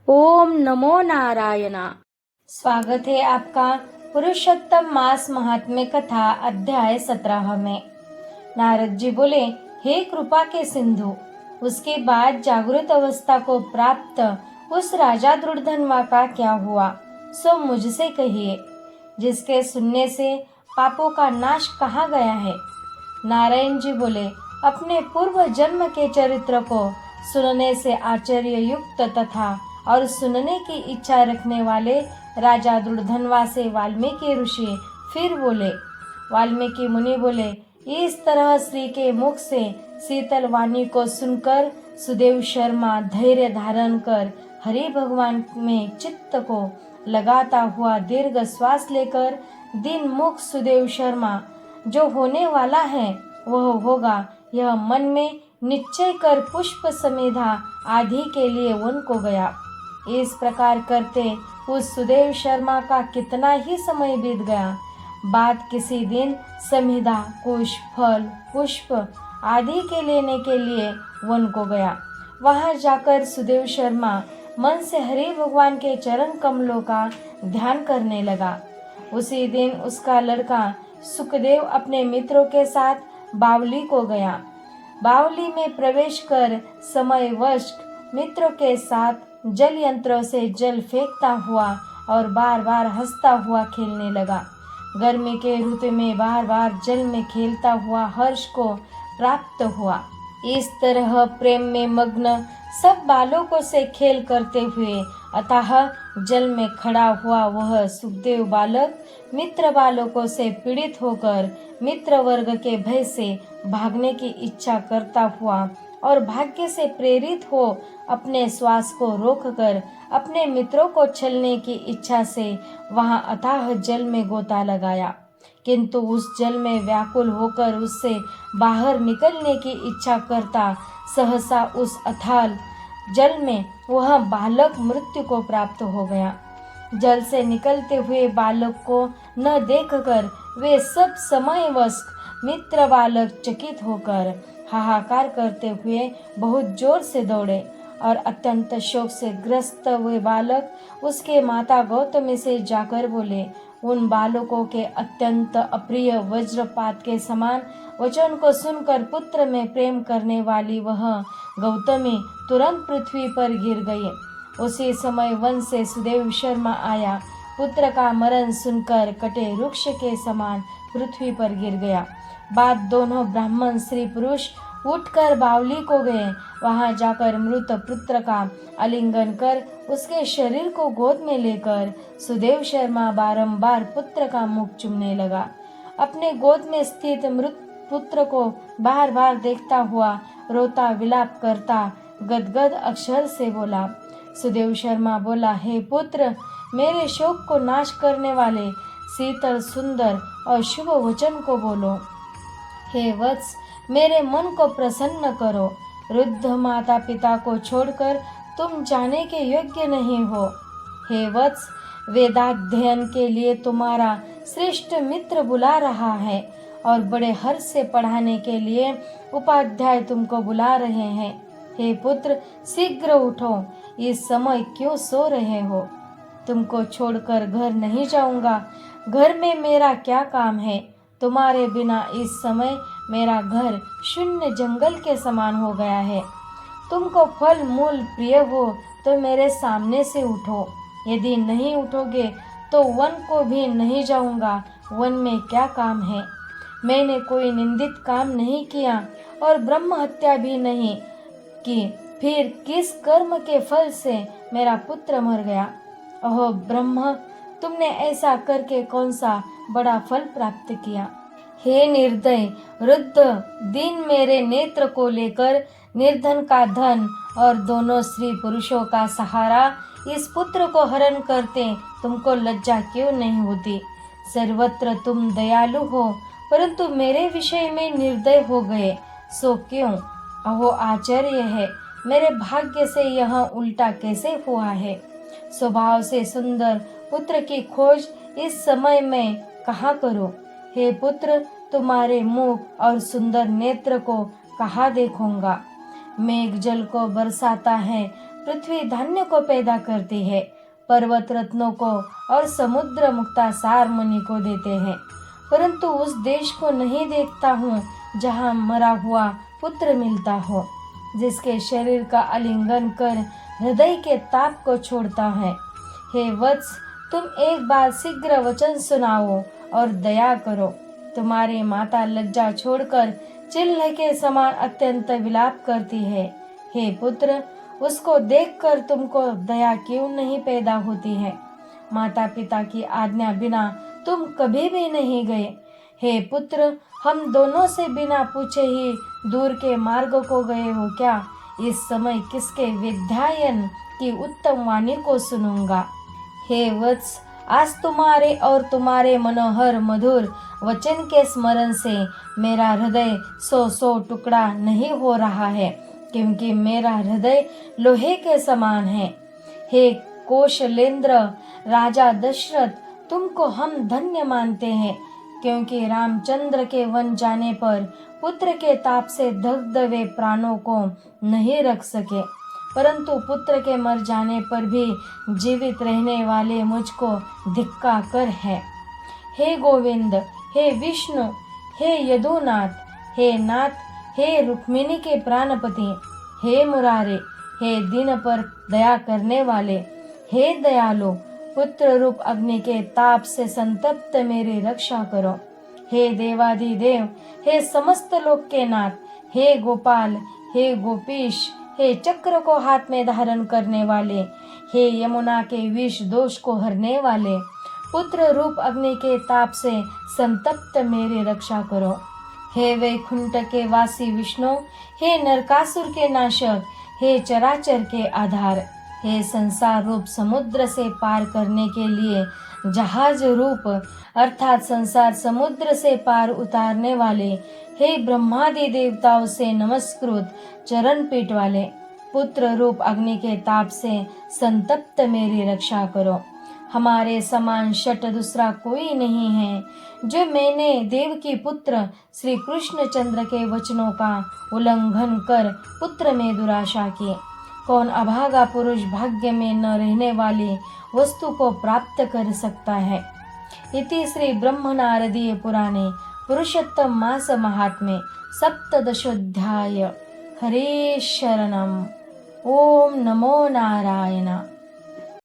ओम नमो नारायणा। स्वागत है आपका पुरुषोत्तम मास महात्म्य कथा अध्याय 17 में। नारद जी बोले, हे कृपा के सिंधु, उसके बाद जागृत अवस्था को प्राप्त उस राजा दुर्धनवा का क्या हुआ, सो मुझसे कहिए, जिसके सुनने से पापों का नाश कहाँ गया है। नारायण जी बोले, अपने पूर्व जन्म के चरित्र को सुनने से आश्चर्य युक्त तथा और सुनने की इच्छा रखने वाले राजा दुर्धनवा से वाल्मीकि ऋषि फिर बोले। वाल्मीकि मुनि बोले, इस तरह श्री के मुख से शीतल वाणी को सुनकर सुदेव शर्मा धैर्य धारण कर हरि भगवान में चित्त को लगाता हुआ दीर्घ श्वास लेकर दिन मुख सुदेव शर्मा जो होने वाला है वह होगा, यह मन में निश्चय कर पुष्प समेधा आदि के लिए वन को गया। इस प्रकार करते उस सुदेव शर्मा का कितना ही समय बीत गया। बाद किसी दिन समिधा कुश फल पुष्प आदि के लेने के लिए वन को गया। वहां जाकर सुदेव शर्मा मन से हरि भगवान के चरण कमलों का ध्यान करने लगा। उसी दिन उसका लड़का सुखदेव अपने मित्रों के साथ बावली को गया। बावली में प्रवेश कर समयवश मित्रों के साथ जल यंत्रों से जल फेंकता हुआ और बार बार हंसता हुआ खेलने लगा। गर्मी के ऋतु में बार बार जल में खेलता हुआ हर्ष को प्राप्त हुआ। इस तरह प्रेम में मग्न सब बालकों से खेल करते हुए अतः जल में खड़ा हुआ वह सुखदेव बालक मित्र बालकों से पीड़ित होकर मित्र वर्ग के भय से भागने की इच्छा करता हुआ और भाग्य से प्रेरित हो अपने श्वास को रोककर अपने मित्रों को छलने की इच्छा से वहां अथाह जल में गोता लगाया, किंतु उस जल में व्याकुल होकर उससे बाहर निकलने की इच्छा करता सहसा उस अथाल जल में वह बालक मृत्यु को प्राप्त हो गया। जल से निकलते हुए बालक को न देखकर वे सब समयवश मित्र बालक चकित होकर हाहाकार करते हुए बहुत जोर से दौड़े और अत्यंत शोक से ग्रस्त हुए बालक उसके माता गौतमी से जाकर बोले। उन बालकों के अत्यंत अप्रिय वज्रपात के समान वचन को सुनकर पुत्र में प्रेम करने वाली वह गौतमी तुरंत पृथ्वी पर गिर गई। उसी समय वन से सुदेव शर्मा आया। पुत्र का मरण सुनकर कटे वृक्ष के समान पृथ्वी पर गिर गया। बाद दोनों ब्राह्मण स्त्री पुरुष उठकर बावली को गए। वहां जाकर मृत पुत्र का आलिंगन कर उसके शरीर को गोद में लेकर सुदेव शर्मा बारंबार पुत्र का मुख चूमने लगा। अपने गोद में स्थित मृत पुत्र को बार बार देखता हुआ रोता विलाप करता गदगद अक्षर से बोला। सुदेव शर्मा बोला, हे पुत्र, मेरे शोक को नाश करने वाले शीतल सुंदर और शुभ वचन को बोलो। हे वत्स, मेरे मन को प्रसन्न करो। वृद्ध माता पिता को छोड़कर तुम जाने के योग्य नहीं हो। हे वत्स, वेदाध्ययन के लिए तुम्हारा श्रेष्ठ मित्र बुला रहा है और बड़े हर्ष से पढ़ाने के लिए उपाध्याय तुमको बुला रहे हैं। हे पुत्र, शीघ्र उठो, इस समय क्यों सो रहे हो? तुमको छोड़कर घर नहीं जाऊंगा। घर में मेरा क्या काम है? तुम्हारे बिना इस समय मेरा घर शून्य जंगल के समान हो गया है। तुमको फल मूल प्रिय हो तो मेरे सामने से उठो। यदि नहीं उठोगे तो वन को भी नहीं जाऊंगा। वन में क्या काम है? मैंने कोई निंदित काम नहीं किया और ब्रह्म हत्या भी नहीं की, फिर किस कर्म के फल से मेरा पुत्र मर गया? ओह ब्रह्म, तुमने ऐसा करके कौन सा बड़ा फल प्राप्त किया? हे निर्दय वृद्ध, दिन मेरे नेत्र को लेकर निर्धन का धन और दोनों स्त्री पुरुषों का सहारा इस पुत्र को हरण करते तुमको लज्जा क्यों नहीं होती? सर्वत्र तुम दयालु हो, परंतु मेरे विषय में निर्दय हो गए, सो क्यों? अहो आश्चर्य है, मेरे भाग्य से यह उल्टा कैसे हुआ है? स्वभाव से सुंदर पुत्र की खोज इस समय मैं कहाँ करूं? हे पुत्र, तुम्हारे मुख और सुंदर नेत्र को कहाँ देखूंगा? मेघ जल को बरसाता है पृथ्वी धान्य को पैदा करती है, पर्वत रत्नों को और समुद्र मुक्ता सार मणि को देते हैं, परंतु उस देश को नहीं देखता हूँ जहाँ मरा हुआ पुत्र मिलता हो, जिसके शरीर का आलिंगन कर हृदय के ताप को छोड़ता है। हे वत्स, तुम एक बार शीघ्र वचन सुनाओ और दया करो। तुम्हारी माता लज्जा छोड़कर चिल्ह के समान अत्यंत विलाप करती है। हे पुत्र, उसको देखकर तुमको दया क्यों नहीं पैदा होती है? माता पिता की आज्ञा बिना तुम कभी भी नहीं गए। हे पुत्र, हम दोनों से बिना पूछे ही दूर के मार्ग को गए हो क्या? इस समय किसके विद्यायन की उत्तम वाणी को सुनूंगा? हे वत्स, आज तुम्हारे और तुम्हारे मनोहर मधुर वचन के स्मरण से मेरा हृदय 100 टुकड़ा नहीं हो रहा है, क्योंकि मेरा हृदय लोहे के समान है। हे कौशलेंद्र राजा दशरथ, तुमको हम धन्य मानते हैं, क्योंकि रामचंद्र के वन जाने पर पुत्र के ताप से दग्ध वे प्राणों को नहीं रख सके, परंतु पुत्र के मर जाने पर भी जीवित रहने वाले मुझको धिक्का कर है। हे गोविंद, हे विष्णु, हे यदुनाथ, हे नाथ, हे रुक्मिणी के प्राणपति, हे मुरारे, हे दीन पर दया करने वाले, हे दयालु, पुत्र रूप अग्नि के ताप से संतप्त मेरी रक्षा करो। हे देवादिदेव, हे समस्त लोक के नाथ, हे गोपाल, हे गोपीश, हे चक्र को हाथ में धारण करने वाले, हे यमुना के विष दोष को हरने वाले, पुत्र रूप अग्नि के ताप से संतप्त मेरी रक्षा करो। हे वैकुंठ के वासी विष्णु, हे नरकासुर के नाशक, हे चराचर के आधार, हे संसार रूप समुद्र से पार करने के लिए जहाज रूप अर्थात संसार समुद्र से पार उतारने वाले, हे ब्रह्मादि देवताओं से नमस्कृत चरण पीठ वाले, पुत्र रूप अग्नि के ताप से संतप्त मेरी रक्षा करो। हमारे समान शठ दूसरा कोई नहीं है, जो मैंने देव की पुत्र श्री कृष्ण चंद्र के वचनों का उल्लंघन कर पुत्र में दुराशा की। कौन अभागा पुरुष भाग्य में न रहने वाली वस्तु को प्राप्त कर सकता है? इति श्री ब्रह्मनारदीय पुराणे पुरुषोत्तम मास महात्म्ये सप्तदशोऽध्याय। हरे शरणम। ओम नमो नारायण।